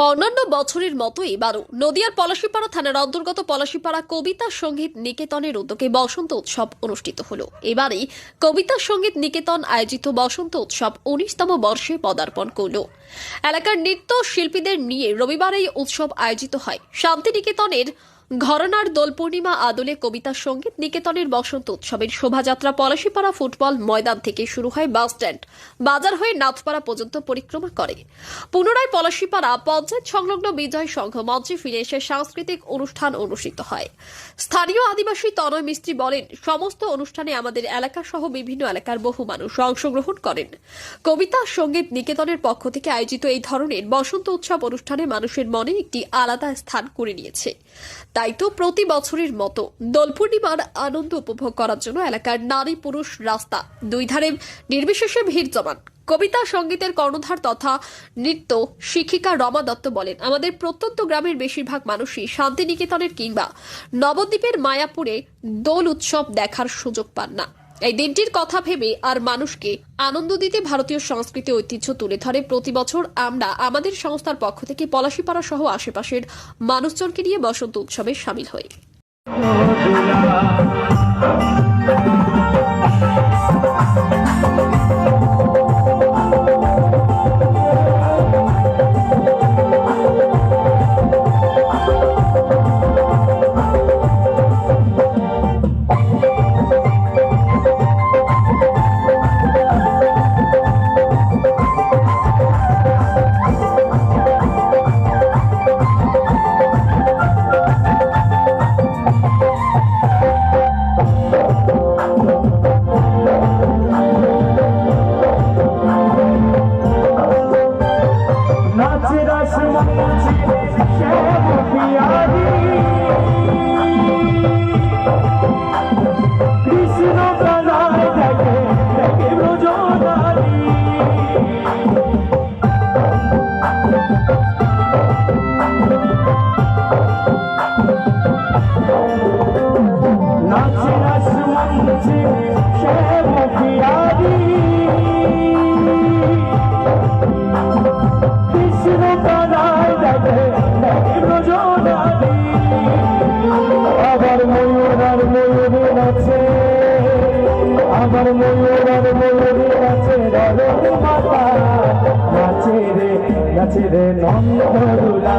অন্যান্য বছরের মতো এবারও নদিয়ার পলাশীপাড়া থানার অন্তর্গত পলাশীপাড়া কবিতা সঙ্গীত নিকেতনের উদ্যোগে বসন্ত উৎসব অনুষ্ঠিত হলো। এবারে কবিতা সঙ্গীত নিকেতন আয়োজিত বসন্ত উৎসব 19তম বর্ষে পদার্পণ করল। এলাকার নৃত্য শিল্পীদের নিয়ে রবিবার এই উৎসব আয়োজিত হয়। শান্তিনিকেতনের ঘরানার দোল পূর্ণিমা আদলে কবিতা সঙ্গীত নিকেতনের বসন্ত উৎসবের শোভাযাত্রা পলাশীপাড়া ফুটবল ময়দান থেকে শুরু হয় বাস স্ট্যান্ড বাজার হয়ে নাথপাড়া পর্যন্ত পরিক্রমা করে। পুনরায় পলাশীপাড়া পঞ্চায়েত সংলগ্ন বিজয় সংঘ মঞ্চে ফিরে এসে সাংস্কৃতিক অনুষ্ঠান অনুষ্ঠিত হয়। স্থানীয় আদিবাসী তনয় মিস্ত্রি বলেন, সমস্ত অনুষ্ঠানে আমাদের এলাকা সহ বিভিন্ন এলাকার বহু মানুষ অংশগ্রহণ করেন। কবিতা সঙ্গীত নিকেতনের পক্ষ থেকে আয়োজিত এই ধরনের বসন্ত উৎসব অনুষ্ঠানে মানুষের মনে একটি আলাদা স্থান করে নিয়েছে। তাই তো প্রতি বছরের মতো দোল পূর্ণিমার আনন্দ উপভোগ করার জন্য এলাকার নারী পুরুষ রাস্তা দুই ধারে নির্বিশেষে ভিড় জমান। কবিতা সঙ্গীতের কর্ণধার তথা নৃত্য শিক্ষিকা রমা দত্ত বলেন, আমাদের প্রত্যন্ত গ্রামের বেশিরভাগ মানুষই শান্তিনিকেতনের কিংবা নবদ্বীপের মায়াপুরে দোল উৎসব দেখার সুযোগ পান না। এই দিনটির কথা ভেবে আর মানুষকে আনন্দ দিতে ভারতীয় সংস্কৃতি ঐতিহ্য তুলে ধরে প্রতি বছর আমরা আমাদের সংস্থার পক্ষ থেকে পলাশীপাড়া সহ আশেপাশের মানুষজনকে নিয়ে বসন্ত উৎসবে শামিল হই। আমার ময়ূর ময়ূরী নাচে রজনী মাতা, নাচে রে নন্দদুলা,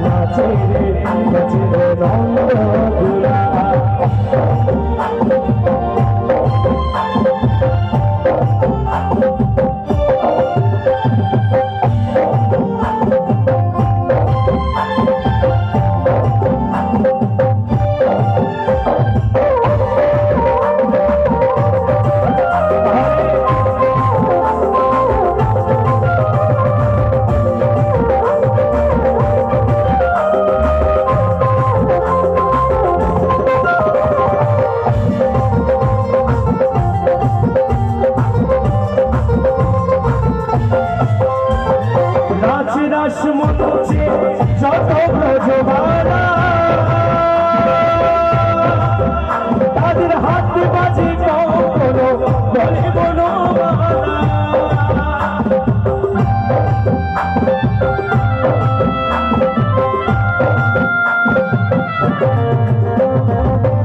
নাচে রে নন্দদুলা। যত ব্রজবালা তাদের হাত বাজি কোনো বলে বলো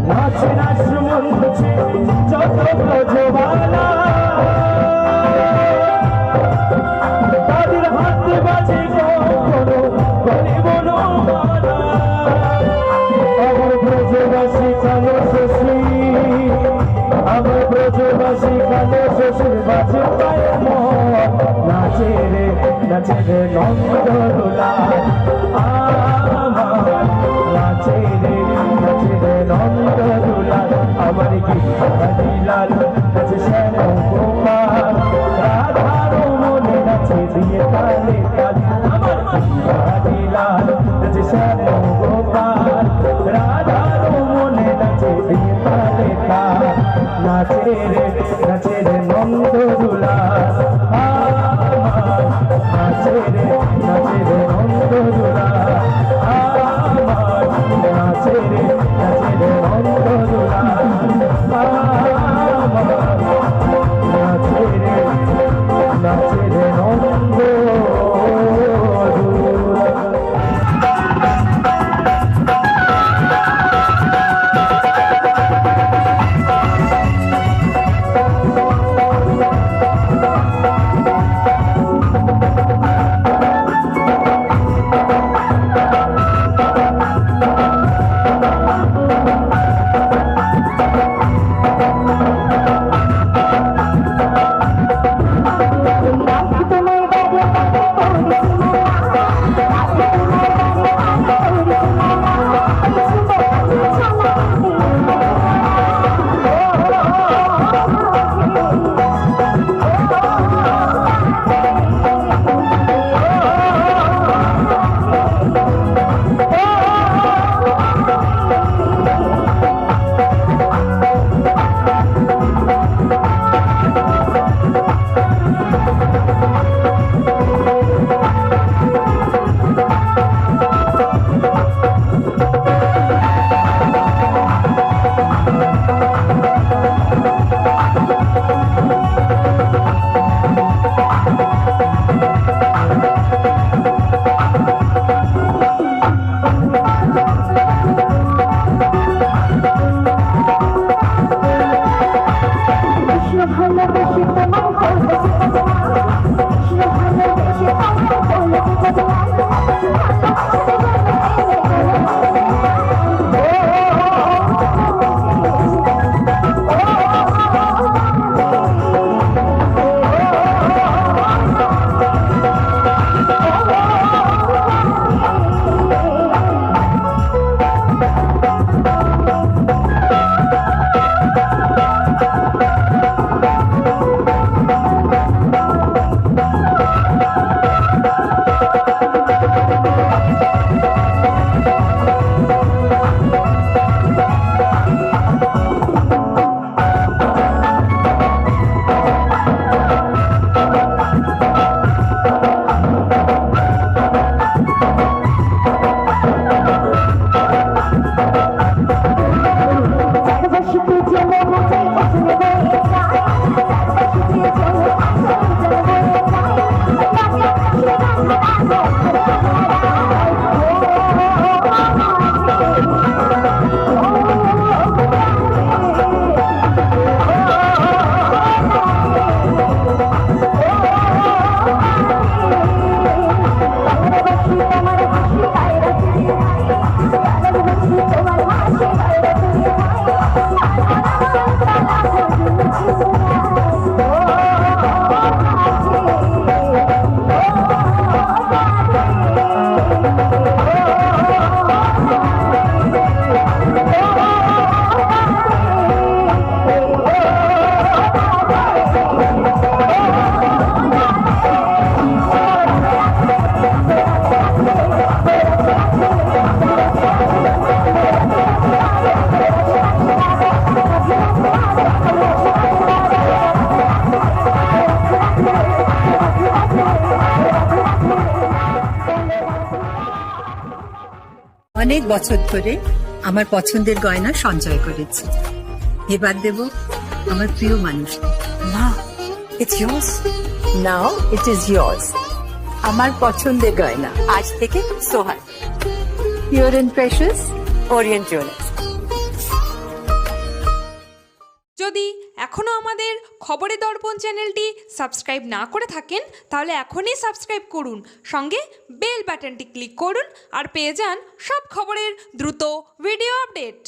নাচ নাচ মঞ্চে যত ব্রজবালা তাদের হাত বাজি নাচে রে নন্দদোলা, নাচে রে নন্দদোলা। আমার গিরিলাল নাচে শ্যাম গোপাল, রাধার মনে নাচে দিয়ে তালে তালে। আমার গিরিলাল নাচে শ্যাম গোপাল, রাধার মনে নাচে দিয়ে তালে তালে। নাচে রে নন্দদোলা, নাচে রে নন্দদোলা। অনেক বছর ধরে আমার পছন্দের গয়না সঞ্চয় করেছি, এবার দেব আমার প্রিয় মানুষ। না, it's yours. Now it is yours. আমার পছন্দের গয়না আজ থেকে Sohan, pure and precious, Orient Jewellers. যদি এখনও আমাদের খবরের দর্পণ চ্যানেলটি সাবস্ক্রাইব না করে থাকেন তাহলে এখনই সাবস্ক্রাইব করুন, সঙ্গে বেল বাটনটি ক্লিক করুন আর পেয়ে যান সব খবরের দ্রুত ভিডিও আপডেট।